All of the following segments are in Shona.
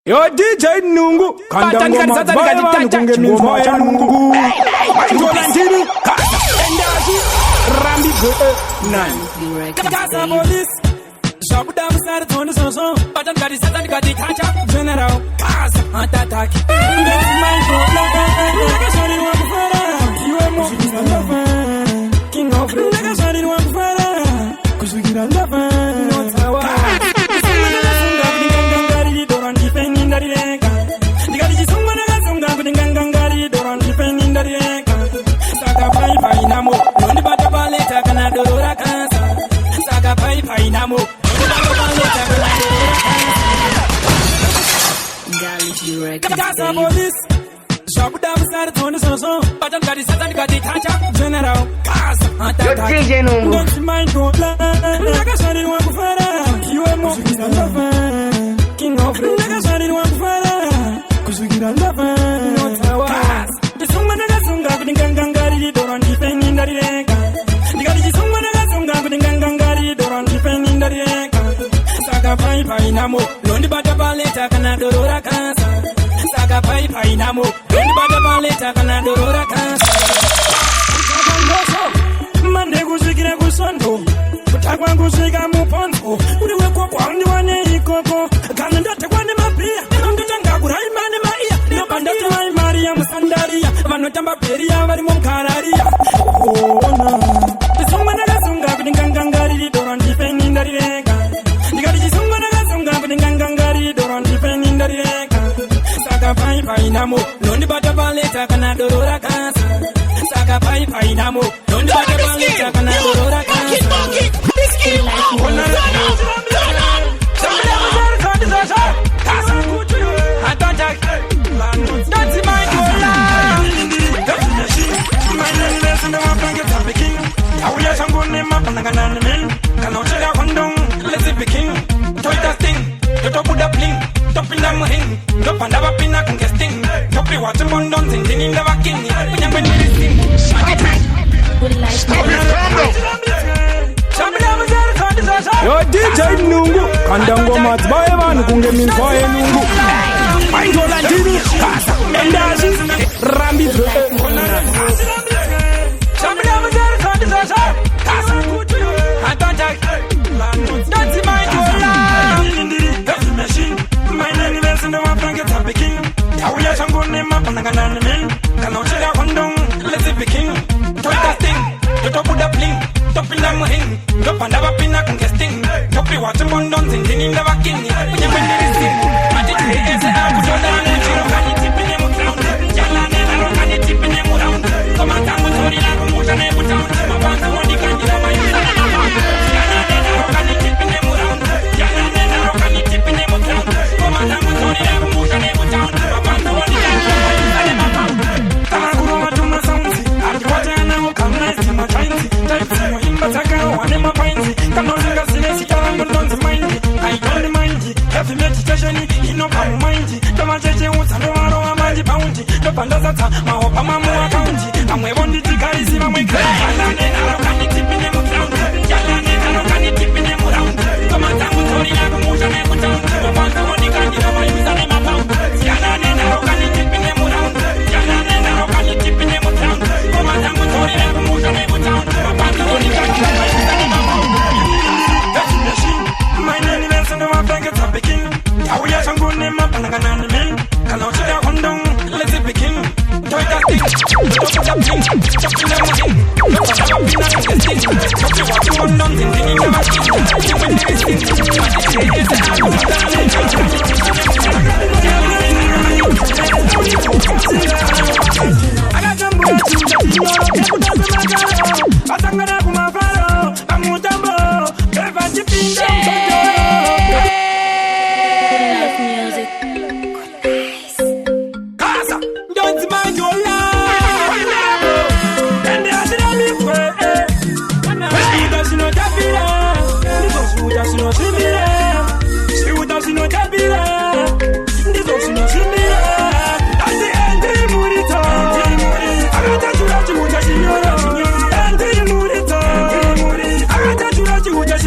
Yo DJ Nungu kanda ngoma baya kunge ngoma ya Nungu Jola ndini endaji rambi nani Kasa police Shabu dam sar thon so Patan gadi satan gadi thacha general Kasa attack That's my God Nigga shari wa kufara You are more than a lover King of the Nigga shari wa kufara Cause we get a lover No tawa Kasa police Shabu dam sar thon so Patan gadi satan gadi thacha general Kasa attack DJ Nungu That's my God Nigga shari wa kufara You are more than a lover King of the Nigga shari wa kufara Cause we get a lover No tawa The summa naga sunga kudingangangari Doran dipeni ndari reka Digadi ji summa naga sunga kudingangangari Doran dipeni ndari reka Saka pai pai namo Londi bata baleta kana dorora kasa Saka pai pai namo Londi bata baleta kana dorora kasa Mande kusikira kusondo Kutakwa kusika muponzo Uliwe kwa kwa ndiwane ikoko Kana ndote kwa ni mapia Ndutanga kurai mani maia Nopanda tuwai maria musandaria Vanotamba peria vari mumkararia Oh no Tisumba naga sunga kudingangangari Doran dipeni ndari reka Digadi jisumba naga sunga kudingangangari Doran dipeni ndari reka Saka pai pai namo Londi bata baleta kana dorora kasa Saka pai pai namo Londi bata baleta kana dorora kasa Yo DJ Nungu kanda ngoma baya bana kunge minfa ya Nungu Jola ndini kasa endaji rambi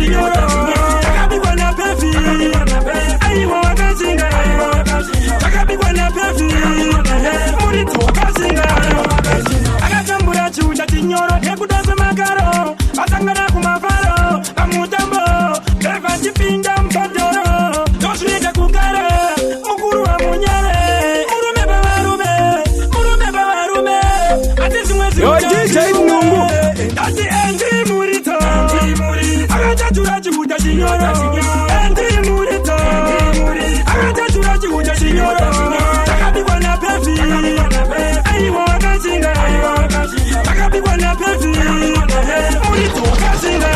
Signora, I signora. Takabi wana pevi. Ayiwa wakashinga. Takabi wana pevi. Muritu wakashinga.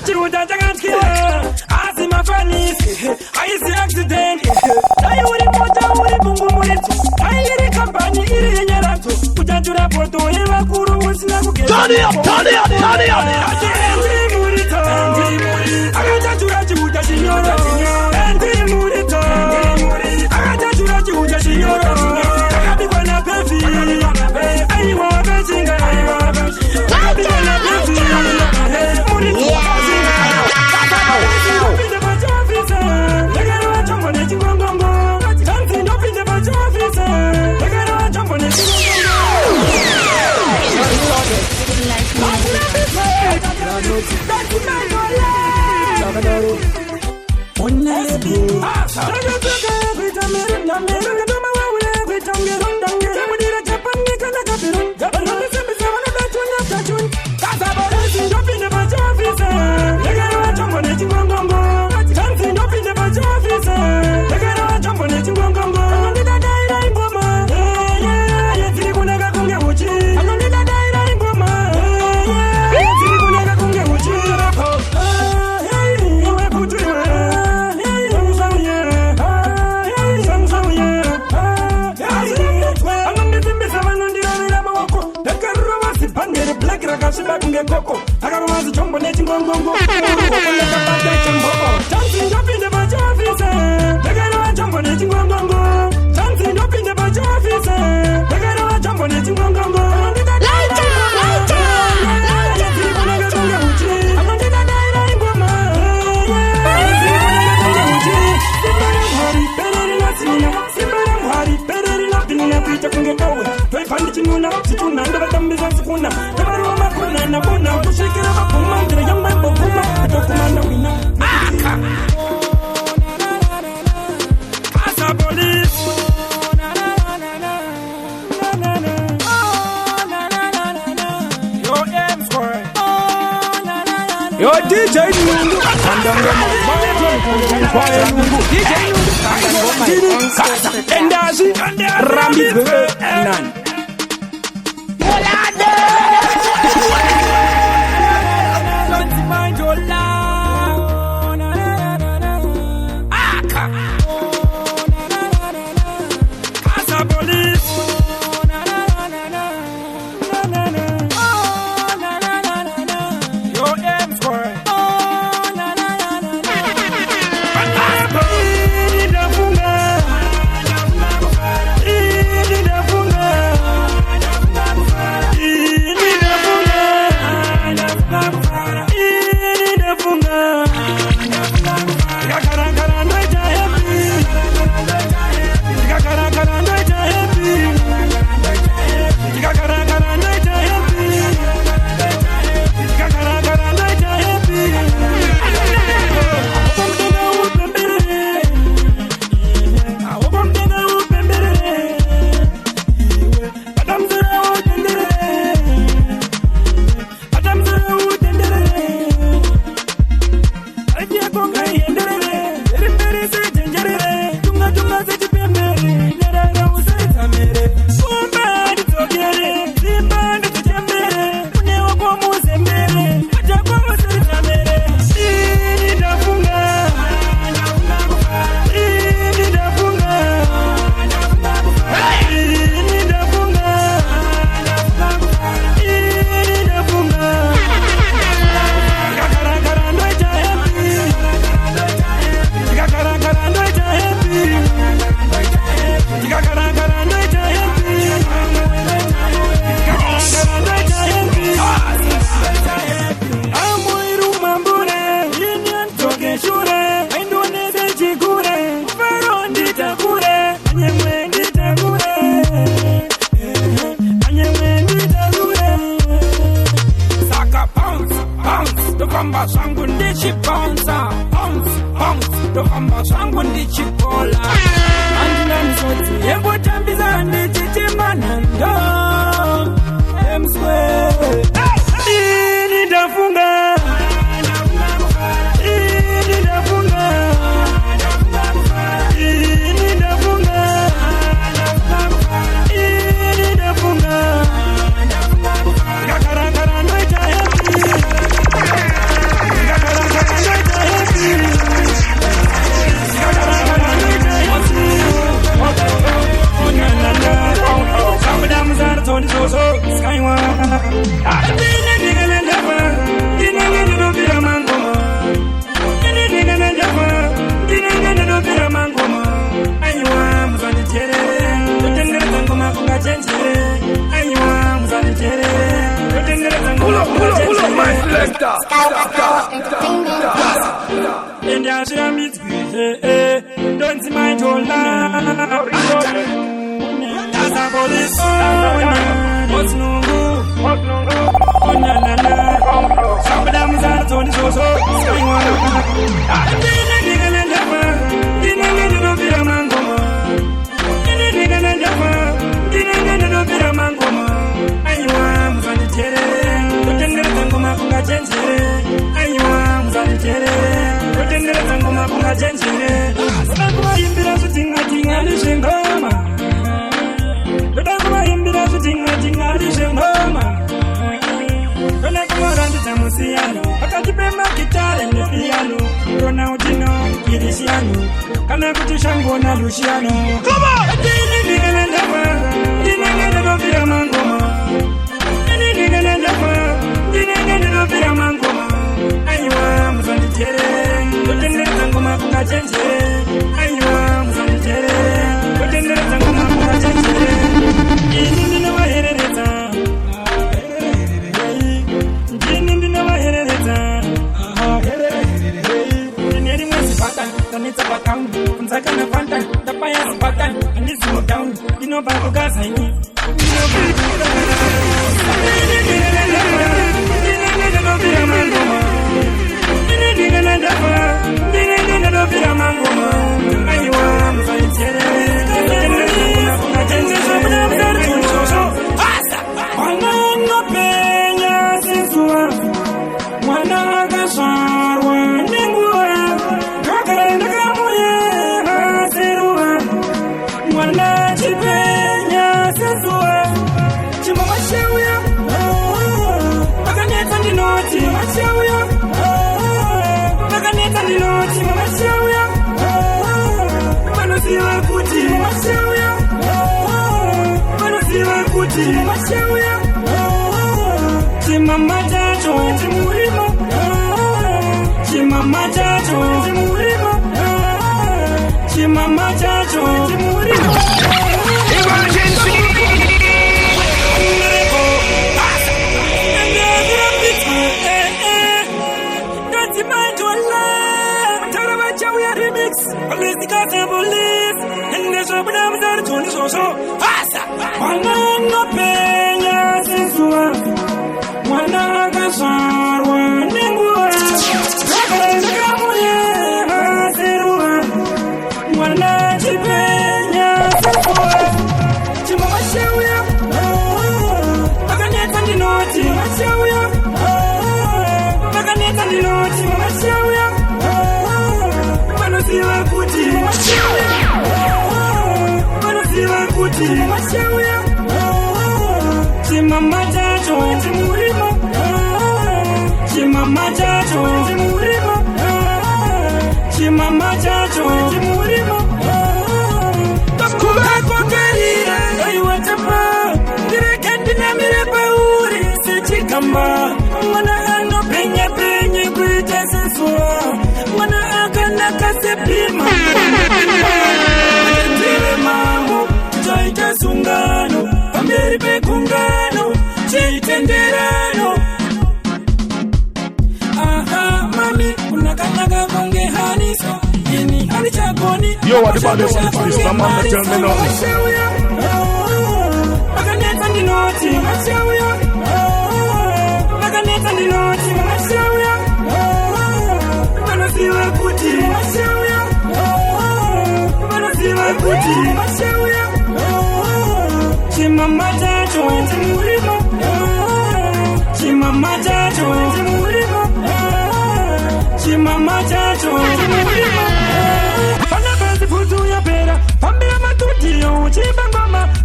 Chiruda Jaganskila, Azima Fanis, I see accident. I would uri bungu muritu. I hear a company in Yarato. Putajura Porto, Evakuru was not good. Turn it up, turn it up, turn it up. I got to run to the signora. And the Murito. I got to run to the signora. I got to run a pevi. I want to sing. I got to run a pevi. Coco, I got a jump on it and go. Dancing up in the budget officer. I got a jump on it and go. Dancing up in the budget officer. I got a jump on it and go. Yo DJ Nungu DJ Endazi Rambi Nan Don't mind your love Aka Casa Police India should have meet me. Don't see my told now. That's a police. What's no good? Oh, na na na. Some of them are Tony Soso. Akajipema kitale ni piano Ronaldinho, Cristiano Kana kutushango na Luciano Come on! Nini nenda vira mangoma Nini nenda vira mangoma Aywa mzani tere Kutendeleza ngoma kuna chenjere Aywa mzani tere Kutendeleza ngoma kuna chenjere Ini nina waherereza It's a button, from second of one time, the fire button, and it's slow down. You know, by the gas, I need. Yo, what about this? Someone tell me nothing.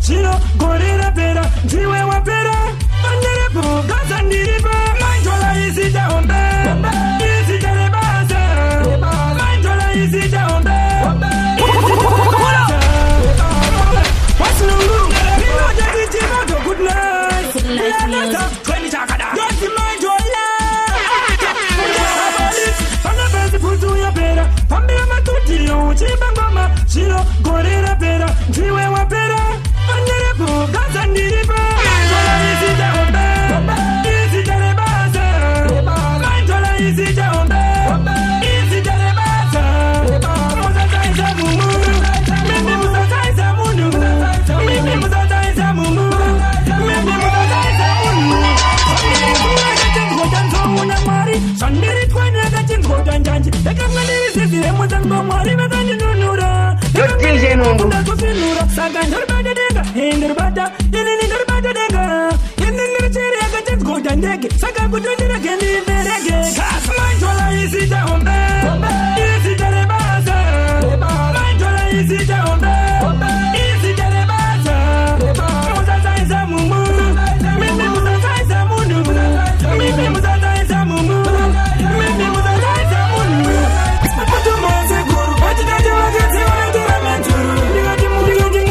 Shiro gorira pera, jiwe wa pera, andere po gaza ndiripa, manjola isija ombe, isija rebaza, manjola isija ombe. What's no room? You know that it's not a good night. Kweni chakada. Don't manjola. Anabezi putu ya pera, pambira matuti yo chiba ngoma, shiro gorira pera, jiwe wa pera. Gaza ndiripa, manjola isija ombe, isija rebaza, DJ Nungu.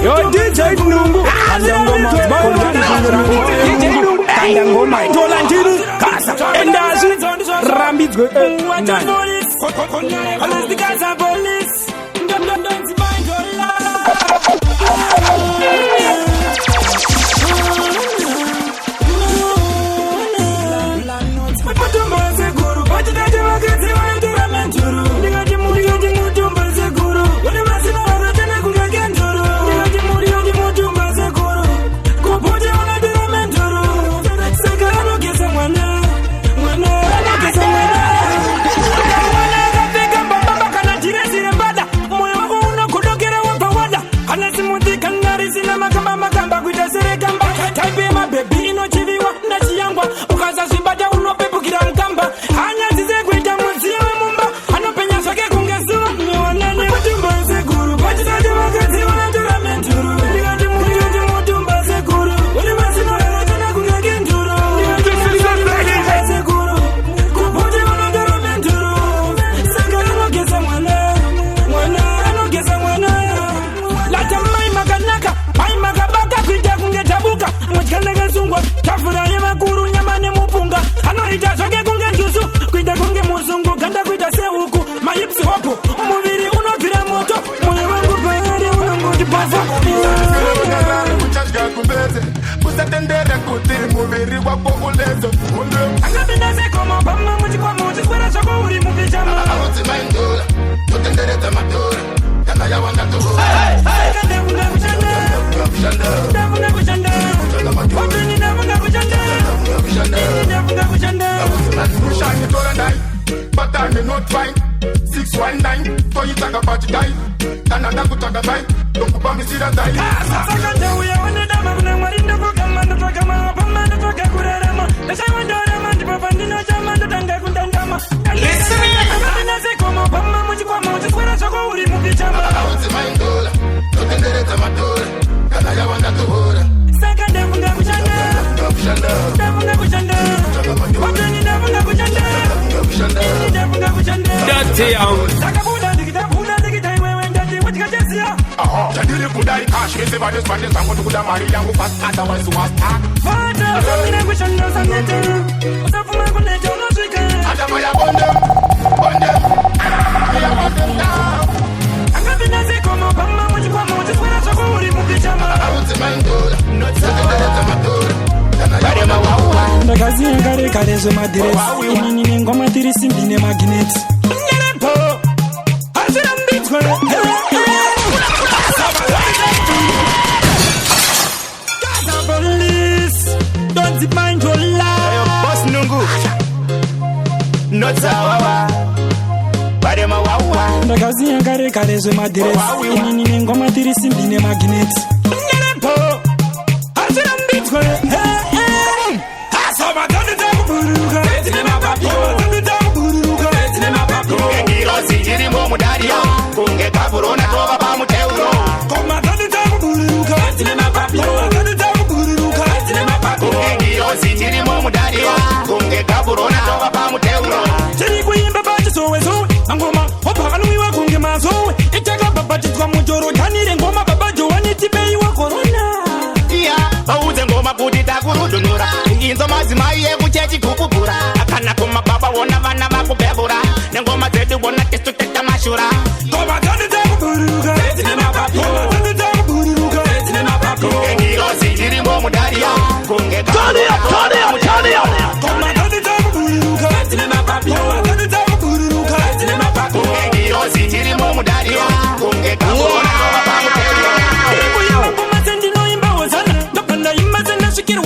Yo DJ Nungu, Kandangoma, Tolanjiru, Kasa, Endazi, Rambizwe, Unless the guys are police, don't find your But I'm not fine. 619, for you talk about you die. And I'm not going to talk about don't put me see that die. Don't mind your life. Boss Nungu. Not Zawawa. Barema Wawa. Ndakazi yankare kare zo madres. Inini nengoma tiri simbine magnet. Nelepo. Azira mbitwe. Asoma tande taburuga. Etine mapapo. Tande taburuga. Etine mapapo. Ngirozi jiri mo mudario. Kunge kaburona toba ba muteuro. Koma tande taburuga. Etine mapapo. Tande taburuga. Etine mapapo. Ngirozi jiri mo mudario. Kunge kaburona toba ba muteuro. Jiri kuyimba baje sowe sowe. Angoma opanuiwa kunge mazowe. Itaka babaji kwa mujoro tanire ngoma babajo wanitibe iwa corona. Bauze ngoma kuti takurudunura inzo madzimai ekuchechi kupupura akana kuma baba wona vana vakubhebura nengoma dzedu wona tesitoteta mashura ngoma dzanu dzakuburuka dzine mapapo dzanu dzakuburuka dzine mapapo ngirozi irimo mudaria kunge ngoma dzanu dzakuburuka dzine mapapo dzanu dzakuburuka dzine mapapo ngirozi irimo mudaria kunge kaburona toba pamutero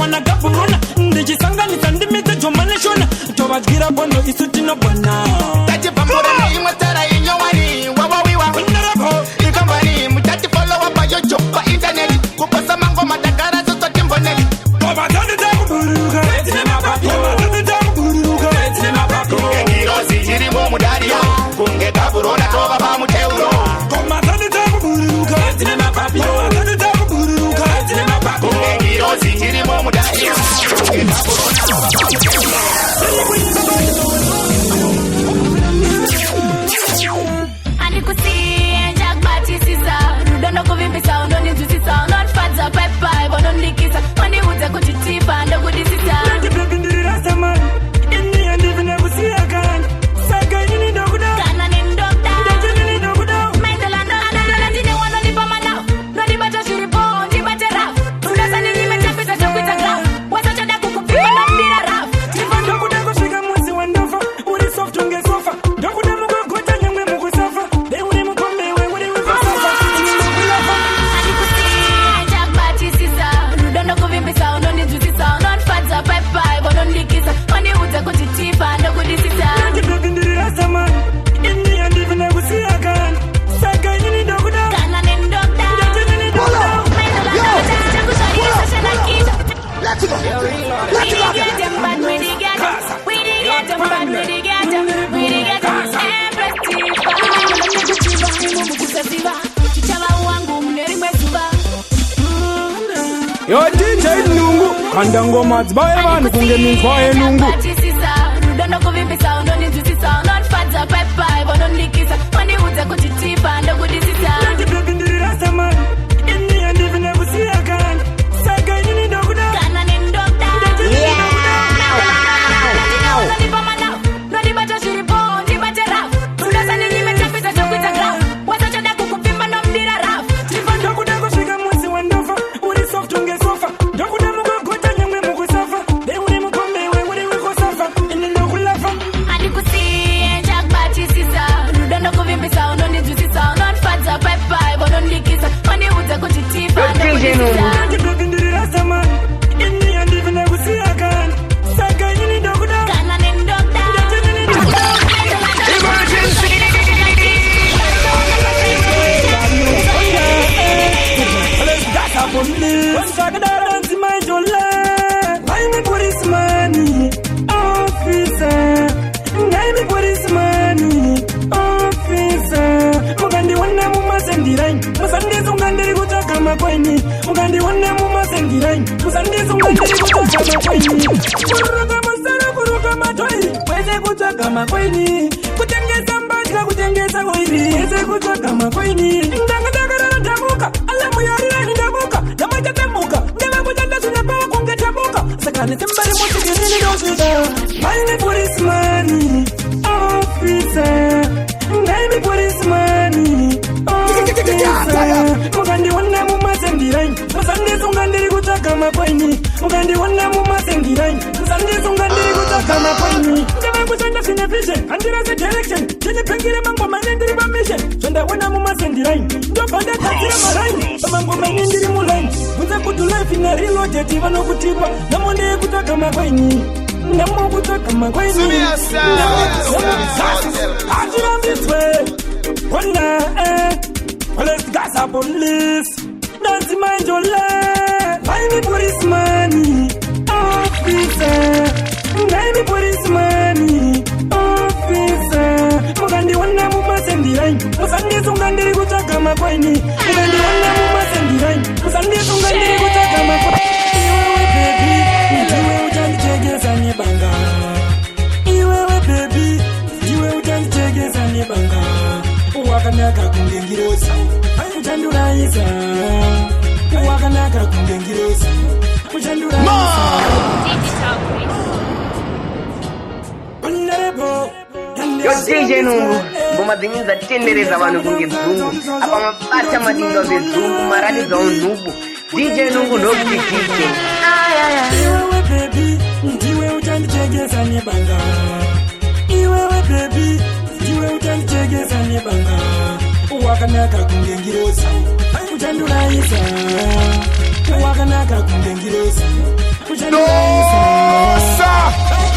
wana gapurona ndichisanganisa ndimite jomaneshona tovagira bondo isuti nobona tachipambura neimwe tara inyowani tova pamuteuro kungengirozi tirimo mudai andikusiye njakubatisisa rudondo kuvimbisa undonizwisisa unonfadza pepai vonondikisa wandiudze kuti tipa ndokudisisa Yo DJ Nungu kanda ngoma zibaye vanhu kunge minzwa yenungu rudondo kuvimbisa undonizwisisa unonfadza pepai vonondikisa wandiudze kuti tipa ndokudisisa kutengeza mbachila kutengeza koiri ese kutsvaga makwaini ndakadakara ndamuka alamuyarira ndamuka namachatamuka ndavakuchanda zvinapava kunge tamuka saka netsembari mutsikirini ndosvika maine polismani ofisa ngaimi polismani ofisa mukandiona mumasendirai musandisunga ndiri kutsvaga makwaini mukandiona mumasendirai musandisunga ndiri kutsvaga makwaini ndavakushanda zvine vision handirase direction ndinipengire mangoma nendiri pamission zvandaona mumasendirai ndobva ndagadzira maraini pamangoma nendiri mulaini kunze kuti life ina reloaded vanokutipa namonde yekutsvaga makwaini ndamokutsvaga makwaini hatirambidzwe ona police gasa police dansi manjole vaimi policeman officer ngaimi policeman officer mukandiona mumasendirai musandisunga ndiri kutsvaga makwaini mukandiona mumasendirai musandisunga ndiri kutsvaga makwaini iwewe bebi ndiwe uchandichegesa nebanga iwewe bebi ndiwe uchandichegesa nebanga wakanaka kunge ngirosa uchanduraisa wakanaka kunge ngirosa uchanduraisa Yo DJ Nungu ngoma dzenyu dzatendereza vanhu kunge dzungu apa mabata madinga vezungu maradi dzaunhubu DJ Nungu ndokuti DJ iwewe baby ndiwe uchandichegesa nebanga iwewe baby ndiwe uchandichegesa nebanga wakanaka kunge ngirosa uchanduraisa wakanaka kunge ngirosa uchanduraisa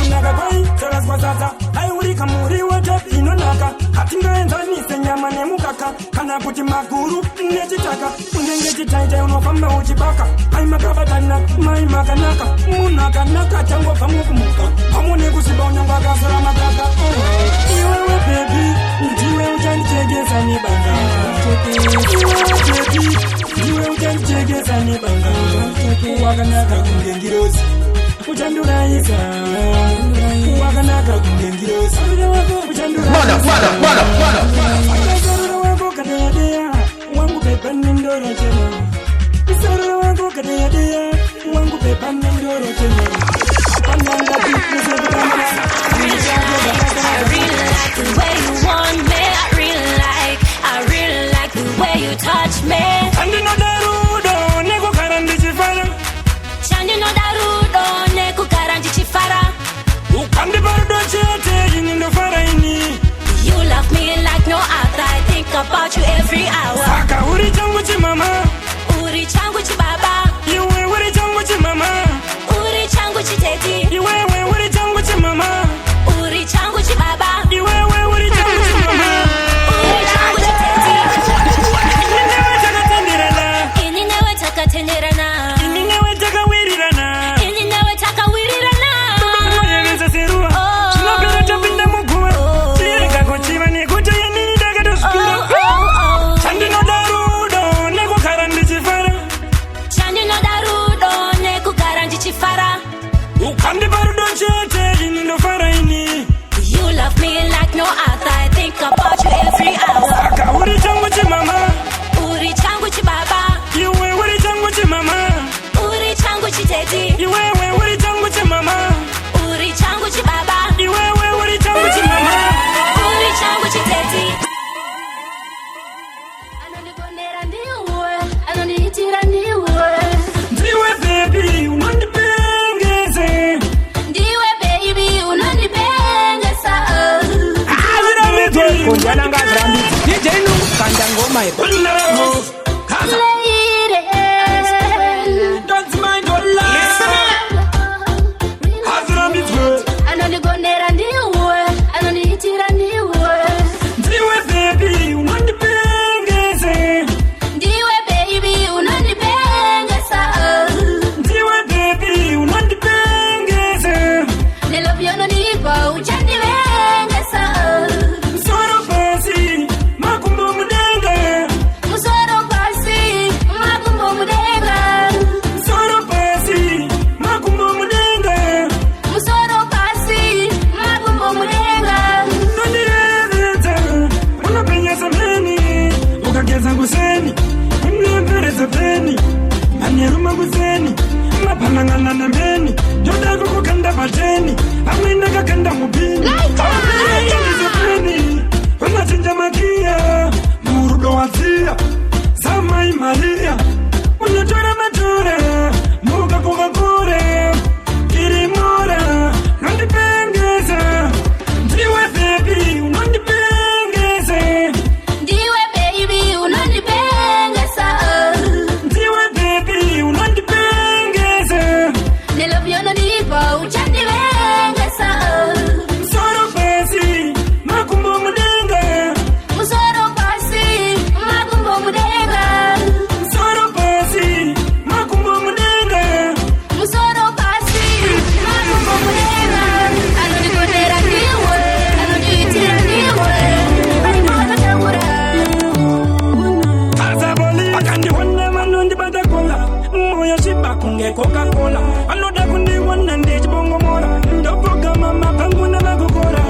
kunaka kwai saraswasasa aiurika muriwo tepi inonaka hatingaenzanise nyama nemukaka kana kuti maguru nechitaka unenge chitaita unofamba uchibaka ai makabatana mai makanaka munhu akanaka changobva mukumuka hamune kuziba unyangwa akasara makaka iwewe bebi ndiwe uchandichege Iwe utanchekesa nebanga wakanaka kungengirosi uchanduraisa wakanaka kungengirosi uchanduraisa wako kadadea wangu pepa ndoro chema isoro wako kadadea wangu pepa ndoro chema pananga pipu I really like the way you want me. I really like the way you touch me. Chandino darudo neko karandi chifara. Chandino darudo neko karandi chifara. Ukandi barudo chete yinindo fara ini. You love me like no other. I think about you every hour. Saka uri changu chi mama. Uri changu chi baba. Iwe uri changu chi mama. Uri changu chi teti. Iwe uri changu chi mama. Uri changu chi baba. Iwe uri changu chi mama. Uri changu chi teti. Inewe takatenderana. Inewe takatenderana. Inewe takawirirana. Inewe takawirirana. Mwenye serua. Chinopera tapinda muguwa. Chireka kuchiva nekuto yenini takatosukura. Chandino darudo neko karandi chifara. Chandino darudo neko karandi chifara. Ukandi barudo chete yinindo fara ini. You love me like no other. I think about you every hour. Saka uri changu chi mama. Uri changu chi baba. Iwe uri changu chi mama. Uri changu chi teti. Iwe uri changu chi mama. Uri changu chi baba. Iwe uri changu chi mama. Uri changu chi teti. Anondigonera ndiwe, anonditira ndiwe. Ndiwe baby unondipengeze. Ndiwe baby unondipengeza. Azira mito Kunjana ngazrambi DJ Nungu kanda ngoma yetu Unaramo Kaza Lady. Don't mind your life Azira mito Anondigonera ndiwe, anonditira ndiwe. Ndiwe baby unondipengeze. Ndiwe baby unondipengeza. Ndiwe baby unondipengeze. Nelopyono nipa uchandipengeza. Soro basi makumbo mudenga. Musoro pasi makumbo mudenga. Soro basi makumbo mudenga. Musoro pasi makumbo mudenga. Nondireveta unapenyeza meni ukageza nguseni unempereza peni maneruma nguseni mapanangana na meni jodako kukanda pateni amwenda kakanda mupini aaiza peni unachinja makia murudo watia samai maria unatora matura muka kukakure kirimora nondipengeza. Ndiwe baby unondipengeze. Ndiwe baby unondipengeza. Ndiwe baby unondipengeze. Nelopyono nipa uchandipengeza. Soro basi makumbo mudenga. Musoro pasi makumbo mudenga. Soro basi makumbo mudenga. Musoro pasi makumbo mudenga. Anondigonera ndiwe, anonditira ndiwe. Barimono taura. Azaboli akandiwona manondi badakola. Moyo shiba kunge Coca-Cola. Anoda kundiwona ndich bongo mora. Ndopoka mama pangu na bakukora.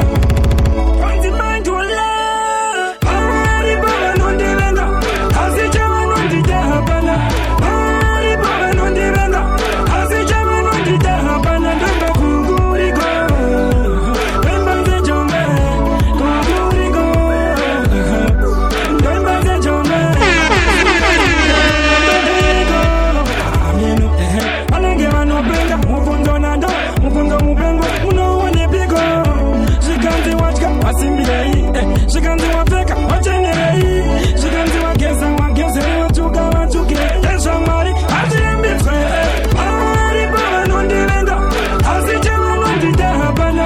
Kwanzi mind to love. Ari baba nondi venga. Asi chama nondi jahapana. Ari baba nondi venga. Asi chama nondi jahapana. Ndamba kugurigo. Ndamba zejome. Kugurigo. Ndamba zejome. Alenge wanopenda mufunzo nando mufunzo mupengo unoone pigo shikanzi wachka wasimbirei shikanzi wapeka wachengerei shikanzi wageze wachuka wachuke eshamari atiembitwe ari baba nondirenga asichema nondijahapana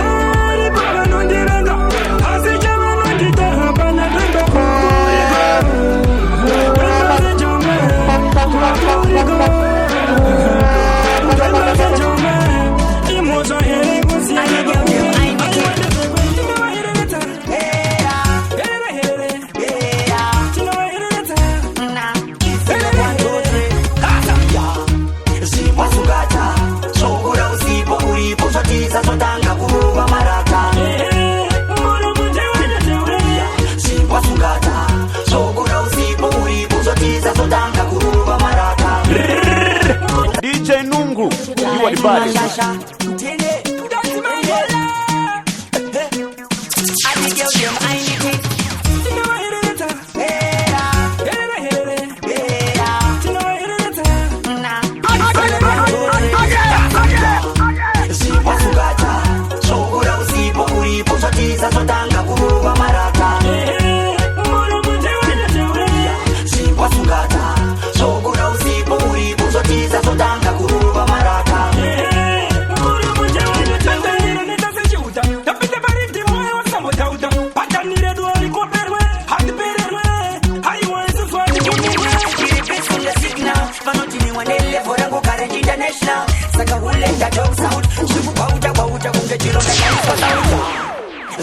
ari baba nondirenga asichema nondijahapana twende kugurigo twende sejome kugurigo. sokura usipo uripo zotiza zotanga kuruva marata. DJ Nungu, you are the baddest. Zotanga kuruva marata. Simba sungata sokura usipo uripo zotiza zotanga kuruva marata.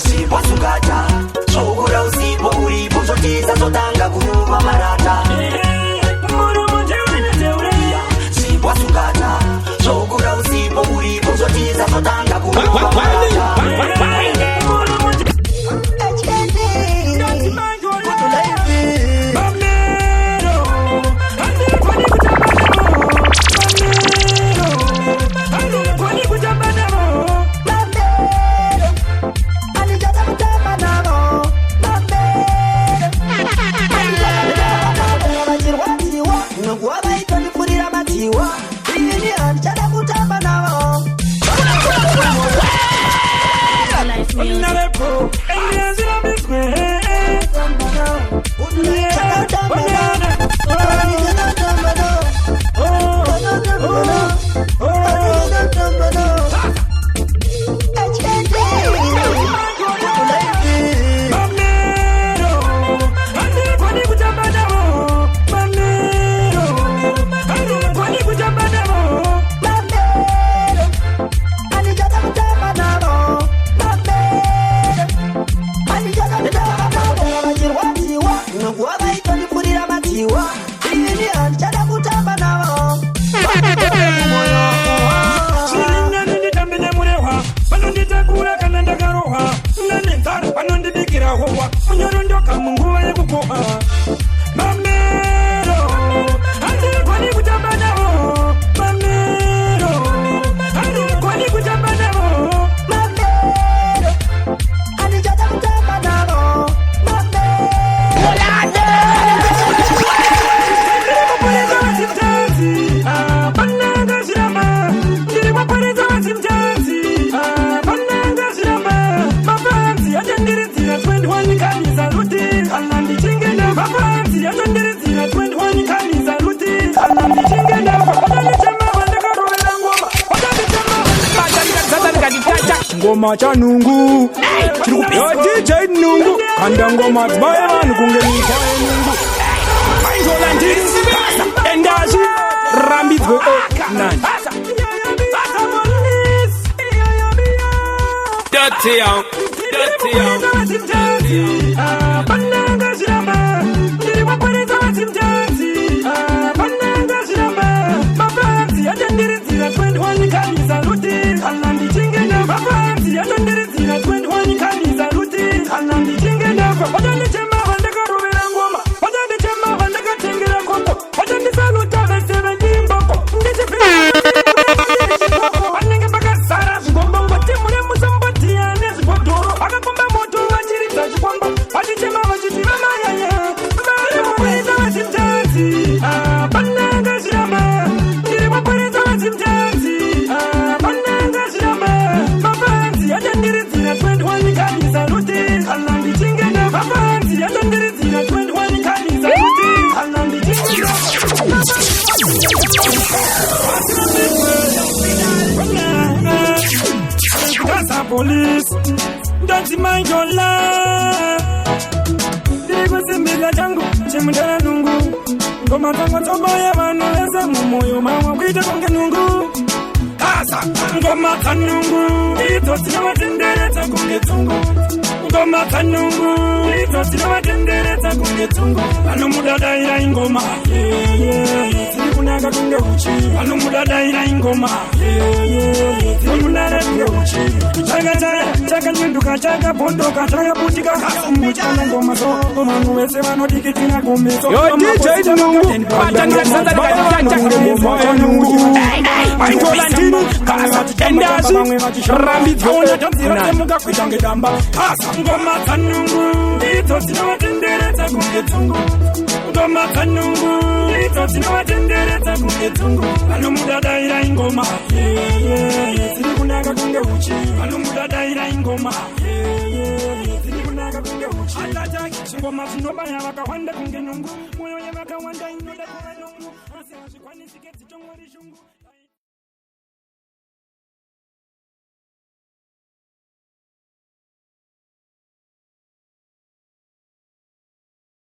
Simba sungata sokura usipo uripo zotiza zotanga kuruva marata. Simba sungata sokura usipo uripo zotiza zotanga kuruva marata. Ngoma cha Nungu yo DJ Nungu kanda ngoma zibaya vanhu kungenyika Nungu aizola ndisi endazi rambidzwe nani dirty out bananga zirama ndiri mapareza zimtanzi bananga zirama mapanzi atendirizira 21 kanisa luti alandi chingena mapanzi atendirizira 21 kanisa luti alandi chingena wadandi chema vandakarovera ngoma wadandi chema vandakatengera koko wadandi saluta veseve ndimboko ndichipi vanenge vakazara zvigombo ngoti mune musambatiya nezvibhodhoro akakomba moto vachiridza chikwamba vachichema vachiti vamayaya varimapureza vachimtanzi pananga zvirama ndiri mapureza vachimtanzi pananga zvirama mapanzi atandiridzira 21 kanisa ruti kana ndichingena mapanzi atandiridzira 21 kanisa ruti kana ndichingena Gaza police, don't mind your life. Digo simila changu, chimudala nungu. Ngoma tango toboya vanu leze mumoyo mawa kuita konge nungu. Gaza, ngoma tanungu. Ito tina watendere takunge tungu. ngoma dzanungu idzo dzinovatenderedza kunge dzungu vanomudadaira ingoma dziri kunaka kunge uchi vanomudadaira ingoma dziri kunaka kunge uchi chakanyunduka chakabhondoka chakabutika kasumuchana ngoma zo vanhu vese vanodikitira gomeso yo DJ Nungu patangira sasa Aintola ndini kasa tendazi rambidzona tanzira temuka kuita ngedamba kasa ngoma dzanungu ndidzo dzinovatenderedza kunge dzungu ngoma dzanungu ndidzo dzinovatenderedza kunge dzungu vanomudadaira ingoma dziri kunaka kunge uchi vanomudadaira ingoma dziri kunaka kunge uchi atachaki ngoma dzinobaya vakawanda kunge nungu mwoyo yavakawanda inoda kuva nungu asi hazvikwanisike dzichongori shungu